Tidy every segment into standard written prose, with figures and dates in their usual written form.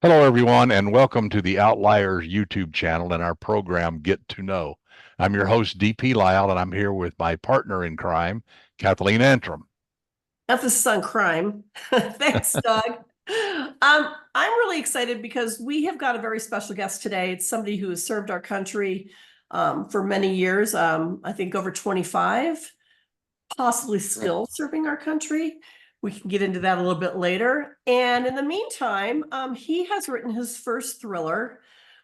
Hello, everyone, and welcome to the Outliers YouTube channel and our program, Get to Know. I'm your host, DP Lyle, and I'm here with my partner in crime, Kathleen Antrim. Emphasis on crime. Thanks, Doug. I'm really excited because we have got a very special guest today. It's somebody who has served our country for many years, I think over 25, possibly still serving our country. We can get into that a little bit later. And in the meantime, he has written his first thriller,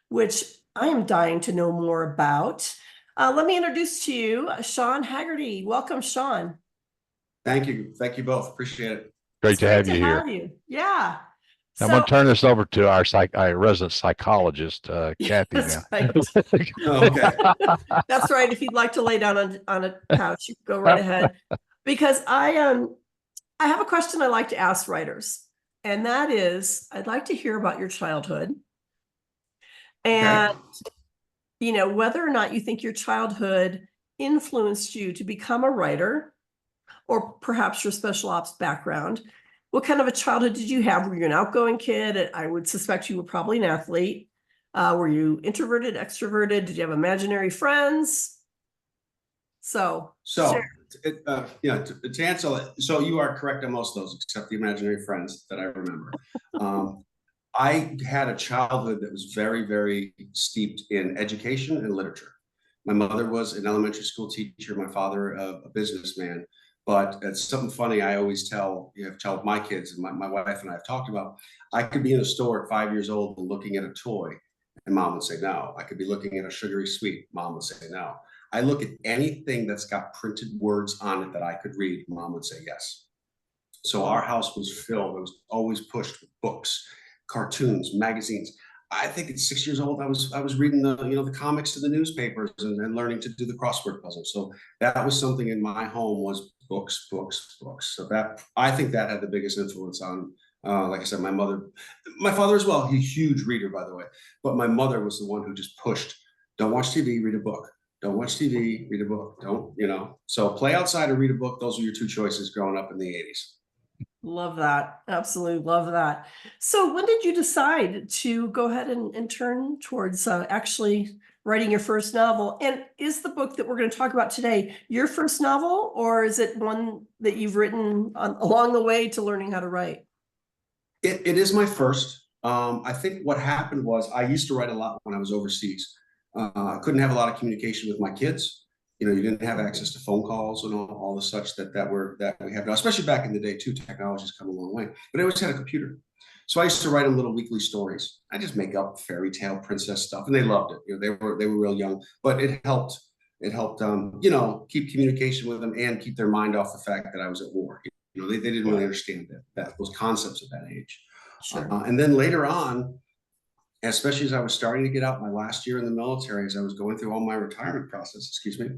which I am dying to know more about. Let me introduce to you Sean Hagerty. Welcome, Sean. Thank you. Thank you both. Appreciate it. Great It's to great have to you here. have you. Yeah. I'm going So to turn this over to our resident psychologist, Kathy, that's now. right. Okay. That's right. If you'd like to lay down on a couch, you can go right ahead. Because I have a question I like to ask writers, and that is, I'd like to hear about your childhood and Okay. whether or not you think your childhood influenced you to become a writer, or perhaps your special ops background. What kind of a childhood did you have? Were you an outgoing kid? I would suspect you were probably an athlete. Were you introverted, extroverted? Did you have imaginary friends? So, So, to answer, so you are correct on most of those, except the imaginary friends that I remember. I had a childhood that was very, very steeped in education and literature. My mother was an elementary school teacher, my father a businessman. But it's something funny I always tell my kids, and my wife and I have talked about. I could be in a store at 5 years old and looking at a toy, and mom would say no. I could be looking at a sugary sweet, mom would say no. I look at anything that's got printed words on it that I could read, mom would say yes. So our house was filled, it was always pushed with books, cartoons, magazines. I think at 6 years old, I was reading the comics to the newspapers and learning to do the crossword puzzle. So that was something in my home, was books, books, books. So that, I think, that had the biggest influence on, like I said, my father as well. He's a huge reader, by the way. But my mother was the one who just pushed, don't watch TV, read a book. Don't watch TV, read a book. Don't. So play outside or read a book. Those are your two choices growing up in the 80s. love that. Absolutely love that. So when did you decide to go ahead and turn towards actually writing your first novel? And is the book that we're going to talk about today your first novel, or is it one that you've written along the way to learning how to write? It is my first. I think what happened was I used to write a lot when I was overseas. I couldn't have a lot of communication with my kids. You didn't have access to phone calls and all the such that we have now, especially back in the day too. Technology's come a long way, but I always had a computer. So I used to write them little weekly stories. I just make up fairy tale princess stuff, and they loved it. They were real young, but it helped. It helped, keep communication with them and keep their mind off the fact that I was at war. They didn't really understand those concepts at that age. Sure. And then later on, especially as I was starting to get out my last year in the military, as I was going through all my retirement process, excuse me,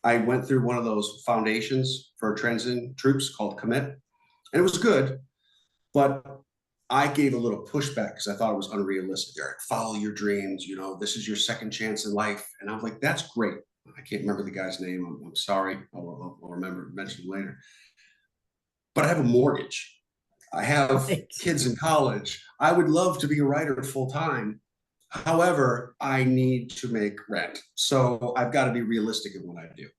I went through one of those foundations for transiting troops called Commit, and it was good, but I gave a little pushback because I thought it was unrealistic. Follow your dreams, this is your second chance in life. And I was like, that's great. I can't remember the guy's name. I'm sorry. I'll remember, mention it later. But I have a mortgage. I have kids in college. I would love to be a writer full time. However, I need to make rent. So I've got to be realistic in what I do.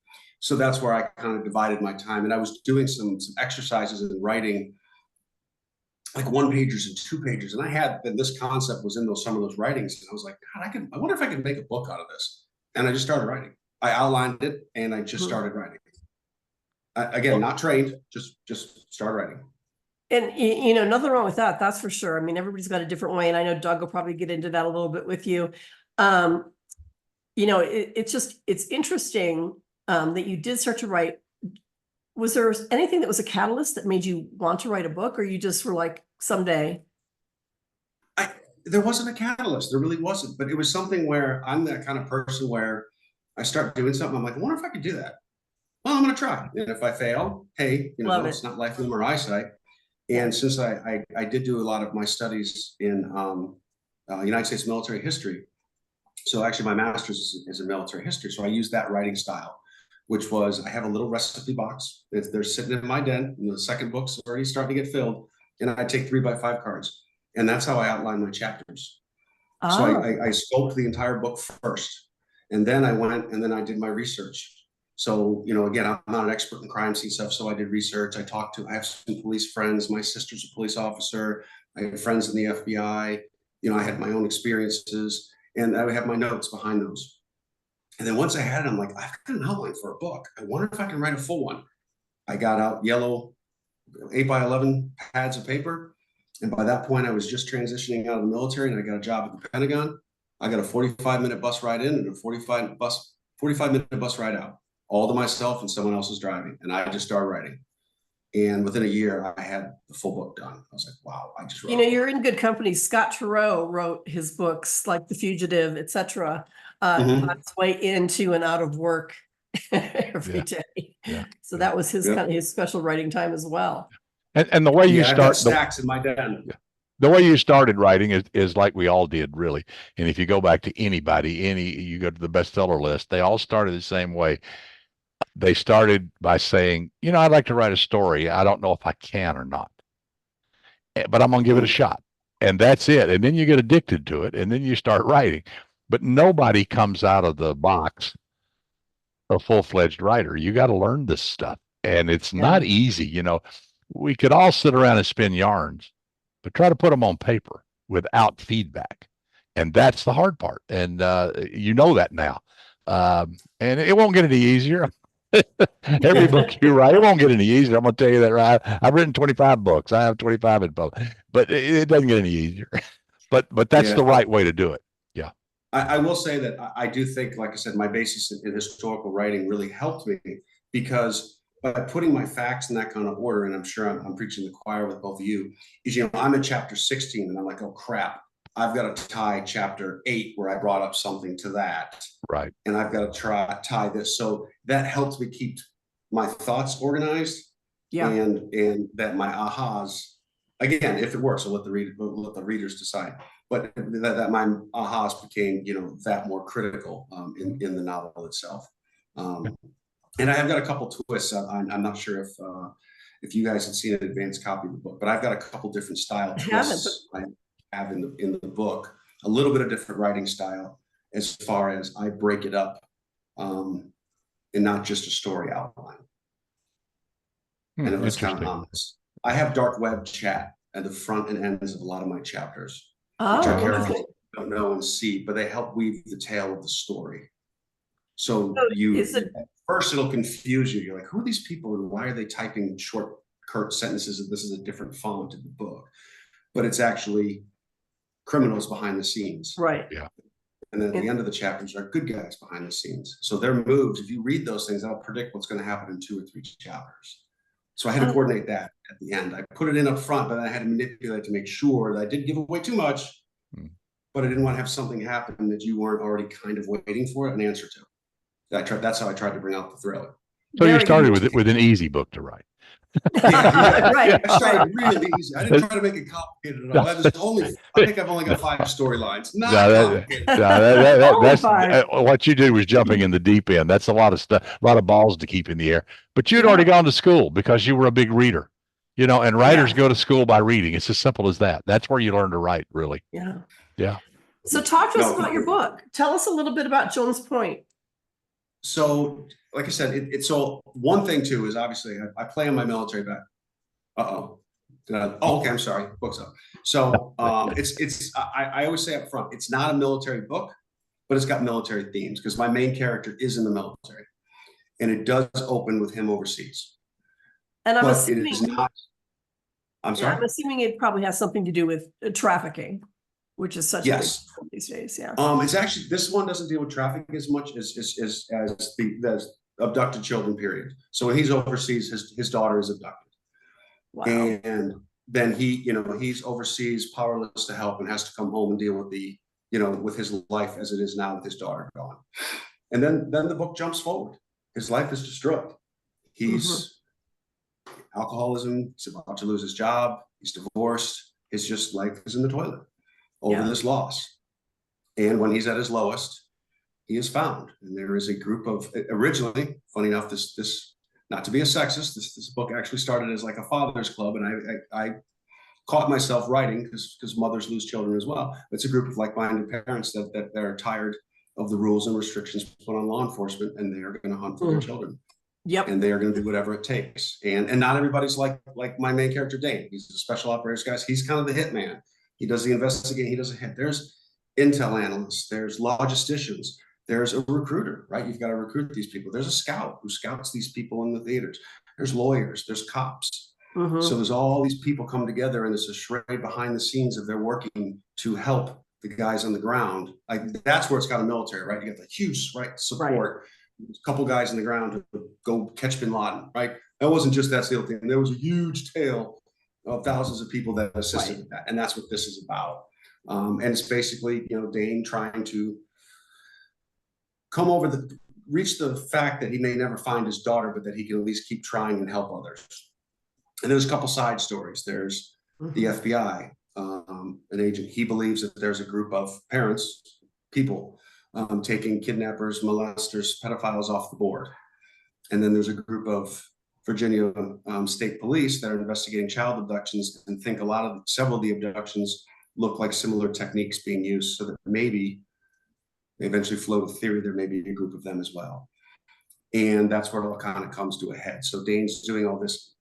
So that's where I kind of divided my time. And I was doing some exercises and writing like one pagers and two pages. And this concept was in some of those writings. And I was like, God, I wonder if I could make a book out of this. And I just started writing. I outlined it and I just started writing. Again, not trained, just started writing. And nothing wrong with that. That's for sure. I mean, everybody's got a different way, and I know Doug will probably get into that a little bit with you. It's interesting that you did start to write. Was there anything that was a catalyst that made you want to write a book, or you just were like, someday? There wasn't a catalyst. There really wasn't. But it was something where I'm that kind of person where I start doing something. I'm like, I wonder if I could do that. Well, I'm going to try. And if I fail, hey, it's not life, limb, or eyesight. And since I did do a lot of my studies in United States military history, so actually my master's is in military history. So I use that writing style, which was, I have a little recipe box. They're sitting in my den, and the second book's already starting to get filled. And I take 3x5 cards And that's how I outline my chapters. Oh. So I scoped the entire book first, and then I went and then I did my research. So, again, I'm not an expert in crime scene stuff, so I did research. I have some police friends. My sister's a police officer. I have friends in the FBI. I had my own experiences, and I would have my notes behind those. And then once I had it, I'm like, I've got an outline for a book. I wonder if I can write a full one. I got out yellow 8x11 pads of paper. And by that point, I was just transitioning out of the military, and I got a job at the Pentagon. I got a 45-minute bus ride in and a 45-minute bus ride out, all to myself, and someone else was driving. And I just started writing. And within a year, I had the full book done. I was like, wow, I just wrote. You're in good company. Scott Turow wrote his books like The Fugitive, etc. On his way into and out of work every day. Yeah. So that was his kind of his special writing time as well. And the way you I've got stacks in my den. The way you started writing is like we all did, really. And if you go back to anybody, you go to the bestseller list, they all started the same way. They started by saying, I'd like to write a story. I don't know if I can or not, but I'm going to give it a shot. And that's it. And then you get addicted to it, and then you start writing. But nobody comes out of the box a full-fledged writer. You got to learn this stuff. And it's not easy. We could all sit around and spin yarns, but try to put them on paper without feedback. And that's the hard part. And you know that now. And it won't get any easier. Every book you write, it won't get any easier. I'm going to tell you that, right? I've written 25 books. I have 25 in both, but it doesn't get any easier. But that's the right way to do it. Yeah. I will say that I do think, like I said, my basis in historical writing really helped me, because by putting my facts in that kind of order, and I'm sure I'm preaching the choir with both of you, is, I'm at chapter 16 and I'm like, oh crap, I've got to tie chapter 8 where I brought up something to that. Right. And I've got to tie this. So that helps me keep my thoughts organized. Yeah. And that my ahas, again, if it works, I'll let the readers decide. But that my ahas became, that more critical in the novel itself. And I have got a couple twists. I'm not sure if you guys had seen an advanced copy of the book, but I've got a couple different style twists I have in the book. A little bit of different writing style, as far as I break it up, and not just a story outline. And it was kind of honest. I have dark web chat at the front and ends of a lot of my chapters, which our characters don't know and see, but they help weave the tale of the story. So first it'll confuse you. You're like, who are these people and why are they typing short, curt sentences? This is a different font in the book, but it's actually criminals behind the scenes. Right. Yeah. And then at the end of the chapters are good guys behind the scenes. So their moves, if you read those things, that'll predict what's going to happen in 2 or 3 chapters. So I had to coordinate that at the end. I put it in up front, but then I had to manipulate to make sure that I didn't give away too much, but I didn't want to have something happen that you weren't already kind of waiting for an answer to. That's how I tried to bring out the thriller. So you started with an easy book to write. Right. I started really easy. I didn't try to make it complicated at all. I think I've only got 5 storylines. That's what you did was jumping in the deep end. That's a lot of stuff, a lot of balls to keep in the air. But you'd already gone to school because you were a big reader, and writers go to school by reading. It's as simple as that. That's where you learn to write, really. Yeah. Yeah. So talk to us about your book. Tell us a little bit about Jones Point. So, like I said, so one thing too is obviously I play on my military back. Okay, I'm sorry. Book's up. So I always say up front, it's not a military book, but it's got military themes because my main character is in the military, and it does open with him overseas. And I'm assuming it is not. I'm sorry. I'm assuming it probably has something to do with trafficking, which is such a big problem these days. Yeah. It's actually, this one doesn't deal with trafficking as much as the abducted children period. So when he's overseas, his daughter is abducted. Wow. And then he's overseas, powerless to help, and has to come home and deal with with his life as it is now with his daughter gone. And then the book jumps forward. His life is destroyed. He's alcoholism. He's about to lose his job. He's divorced. His life is in the toilet over this loss. And when he's at his lowest, he is found. And there is a group of, originally, funny enough, this not to be a sexist, this book actually started as like a father's club, and I caught myself writing because mothers lose children as well. It's a group of like-minded parents that are tired of the rules and restrictions put on law enforcement, and they are going to hunt for their children. Yep. And they are going to do whatever it takes. And not everybody's like my main character, Dane. He's a special operators guy. He's kind of the hitman. He does the investigating. He does a hit. There's intel analysts. There's logisticians. There's a recruiter, right? You've got to recruit these people. There's a scout who scouts these people in the theaters. There's lawyers. There's cops. So there's all these people come together, and there's a charade behind the scenes of they're working to help the guys on the ground. Like that's where it's got a military, right? You get the huge support. A couple guys on the ground to go catch bin Laden, right? That wasn't just that SEAL team. There was a huge tail of thousands of people that assisted with that. And that's what this is about. And it's basically, Dane trying to reach the fact that he may never find his daughter, but that he can at least keep trying and help others. And there's a couple side stories. There's the FBI, an agent. He believes that there's a group of people, taking kidnappers, molesters, pedophiles off the board. And then there's a group of Virginia state police that are investigating child abductions and think several of the abductions look like similar techniques being used, so that maybe they eventually float a theory there may be a group of them as well. And that's where it all kind of comes to a head. So Dane's doing all this,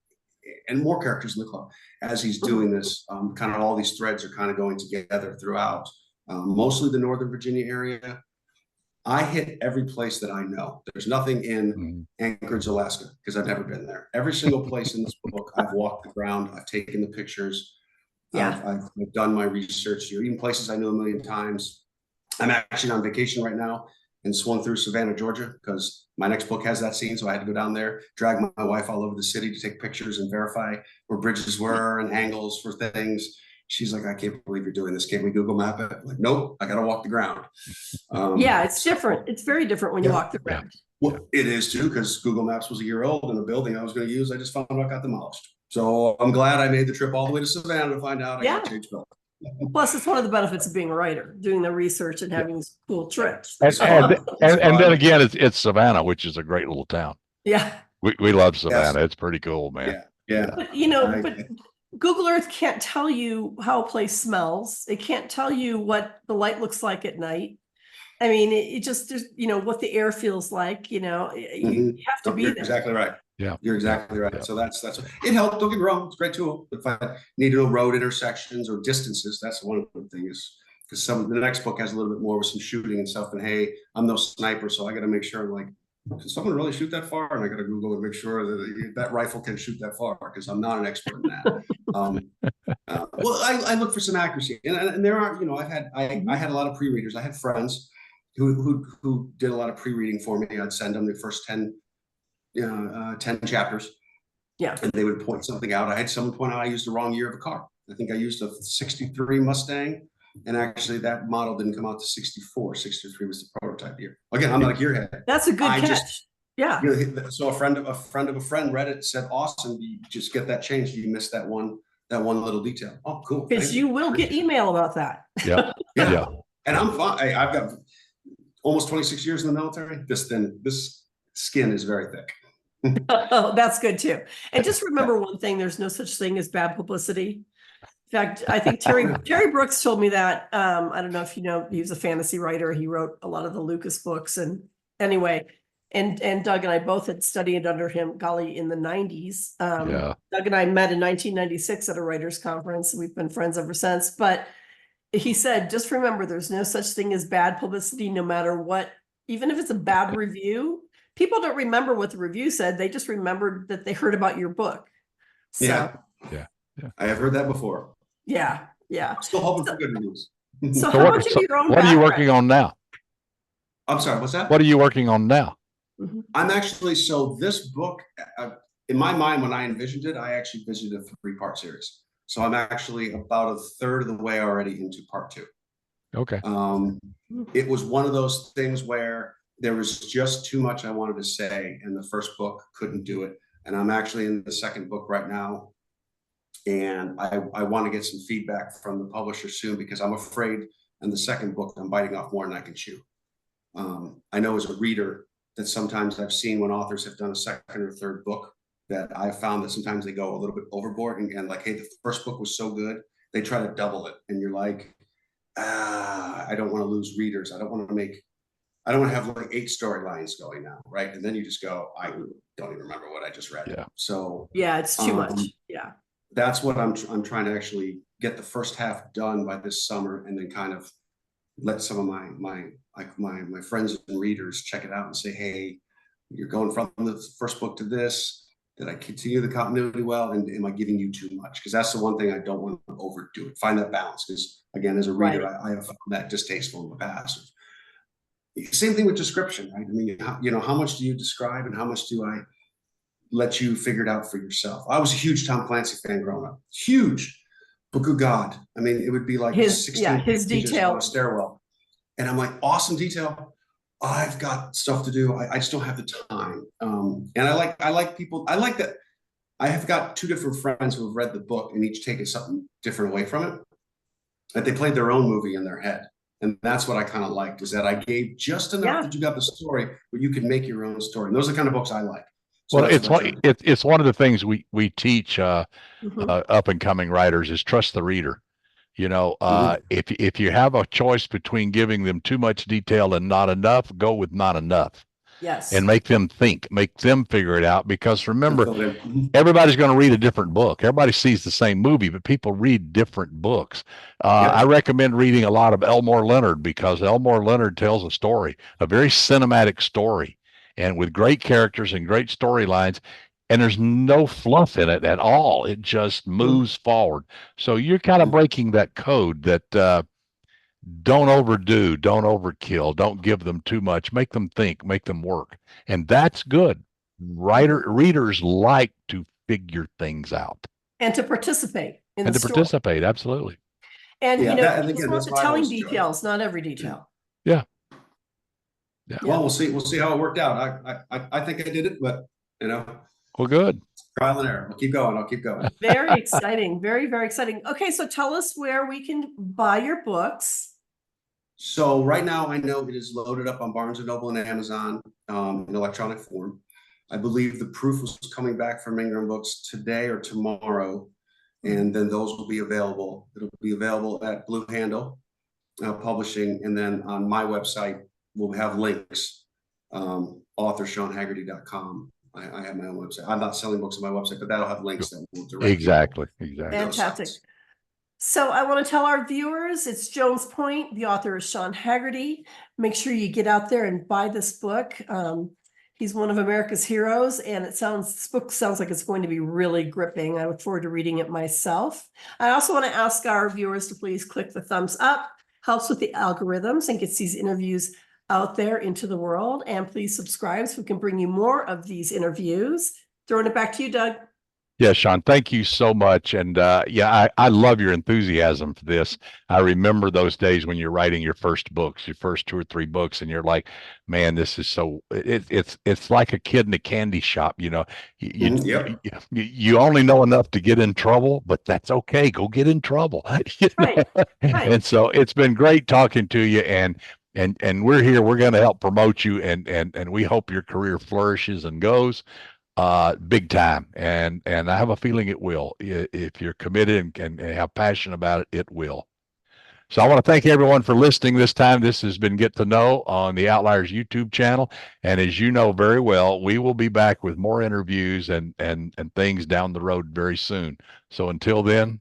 and more characters in the club. As he's doing this, kind of all these threads are kind of going together throughout, mostly the Northern Virginia area. I hit every place that I know. There's nothing in Anchorage, Alaska, because I've never been there. Every single place in this book, I've walked the ground, I've taken the pictures, I've done my research here, even places I know a million times. I'm actually on vacation right now and swung through Savannah, Georgia, because my next book has that scene. So I had to go down there, drag my wife all over the city to take pictures and verify where bridges were and angles for things. She's like, I can't believe you're doing this. Can we Google map it? I'm like, nope, I got to walk the ground. Yeah, it's different. It's very different when you walk the ground. Well, it is too, because Google Maps was a year old, and the building I was going to use, I just found out got demolished. So I'm glad I made the trip all the way to Savannah to find out I got to change building. Plus, it's one of the benefits of being a writer, doing the research and having these cool trips. And then again, it's Savannah, which is a great little town. Yeah. We love Savannah. Yes. It's pretty cool, man. Yeah. But Google Earth can't tell you how a place smells. It can't tell you what the light looks like at night. I mean, it just, what the air feels like, you have to be there. Exactly right. Yeah. You're exactly right. Yeah. So that's it helped. Don't get me wrong. It's a great tool. If I need to know road intersections or distances, that's one of the things. Because the next book has a little bit more with some shooting and stuff. And hey, I'm no sniper, so I got to make sure can someone really shoot that far? And I got to Google and make sure that rifle can shoot that far, because I'm not an expert in that. Well, I look for some accuracy, and there are, I had a lot of pre-readers. I had friends who did a lot of pre-reading for me. I'd send them the first 10 chapters. Yeah. And they would point something out. I had someone point out I used the wrong year of a car. I think I used a 63 Mustang. And actually that model didn't come out to 64. 63 was the prototype year. Again, I'm not a gearhead. That's a good catch. So a friend of a friend read it, said, awesome, you just get that changed. You missed that one little detail. Oh, cool. Because you will get email about that. Yeah. Yeah. And I'm fine. I've got almost 26 years in the military. This skin is very thick. Oh, that's good too. And just remember one thing, there's no such thing as bad publicity. In fact, I think Terry Brooks told me that. I don't know if you know, he was a fantasy writer. He wrote a lot of the Lucas books. And anyway, and Doug and I both had studied under him, golly, in the 90s. Doug and I met in 1996 at a writers conference. We've been friends ever since. But he said, just remember, there's no such thing as bad publicity, no matter what. Even if it's a bad review, people don't remember what the review said. They just remembered that they heard about your book. So, yeah. I have heard that before. Yeah. Still hoping for good reviews. So how much of your own what are you working on now? I'm sorry, what's that? What are you working on now? I'm actually, so this book, in my mind, when I envisioned it, I actually envisioned a 3-part series. So I'm actually about a third of the way already into part 2. Okay. It was one of those things where there was just too much I wanted to say, and the first book couldn't do it. And I'm actually in the second book right now. And I want to get some feedback from the publisher soon, because I'm afraid in the second book, I'm biting off more than I can chew. I know as a reader that sometimes I've seen when authors have done a second or third book, that I found that sometimes they go a little bit overboard and like, hey, the first book was so good, they try to double it. And you're like, I don't want to lose readers. I don't want to have like 8 storylines going now. Right. And then you just go, I don't even remember what I just read. Yeah. So Yeah, it's too much. Yeah. That's what I'm trying to actually get the first half done by this summer, and then kind of let some of my friends and readers check it out and say, hey, you're going from the first book to this. Did I continue the continuity well? And am I giving you too much? Because that's the one thing I don't want to overdo it. Find that balance. Because again, as a reader, Right. I have found that distasteful in the past. Same thing with description, right? I mean, how much do you describe and how much do I let you figure it out for yourself? I was a huge Tom Clancy fan growing up. Huge. But good God. I mean, it would be like His 16 his pages detail. on a stairwell. And I'm like, awesome detail. I've got stuff to do. I just don't have the time. And I like people. I like that. I have got 2 different friends who have read the book and each taken something different away from it. That they played their own movie in their head. And that's what I kind of liked, is that I gave just enough that you got the story, but you can make your own story. And those are the kind of books I like. So well, it's one of the things we teach up and coming writers is trust the reader. You know, if you have a choice between giving them too much detail and not enough, go with not enough. Yes. And make them think, make them figure it out. Because remember, everybody's going to read a different book. Everybody sees the same movie, but people read different books. I recommend reading a lot of Elmore Leonard, because Elmore Leonard tells a story, a very cinematic story, and with great characters and great storylines. And there's no fluff in it at all. It just moves forward. So you're kind of breaking that code that don't overdo, don't overkill, don't give them too much, make them think, make them work. And that's good. Readers like to figure things out. And to participate in and the to story. participate, absolutely. And Yeah, you know, that- and just again, want that's the why I telling always enjoy it. details, not every detail. Yeah. Well, we'll see how it worked out. I think I did it, but you know, Well, good. trial and error. I'll keep going. Very exciting. Very, very exciting. Okay, so tell us where we can buy your books. So right now, I know it is loaded up on Barnes & Noble and Amazon in electronic form. I believe the proof was coming back from Ingram Books today or tomorrow, and then those will be available. It'll be available at Blue Handle Publishing, and then on my website, we'll have links, author SeanHagerty.com. I have my own website. I'm not selling books on my website, but that'll have links that will direct Exactly. Fantastic. So I want to tell our viewers, it's Jones Point. The author is Sean Hagerty. Make sure you get out there and buy this book. He's one of America's heroes, and this book sounds like it's going to be really gripping. I look forward to reading it myself. I also want to ask our viewers to please click the thumbs up. Helps with the algorithms and gets these interviews out there into the world. And please subscribe so we can bring you more of these interviews. Throwing it back to you, Doug. Yeah, Sean, thank you so much. And I love your enthusiasm for this. I remember those days when you're writing your first books, your first 2 or 3 books, and you're like, man, this is so, it's like a kid in a candy shop. You know, you only know enough to get in trouble, but that's okay. Go get in trouble. Right. And so it's been great talking to you, and we're here. We're going to help promote you, and we hope your career flourishes and goes big time. And I have a feeling it will. If you're committed and have passion about it, it will. So I want to thank everyone for listening this time. This has been Get to Know on the Outliers YouTube channel. And as you know very well, we will be back with more interviews and things down the road very soon. So until then,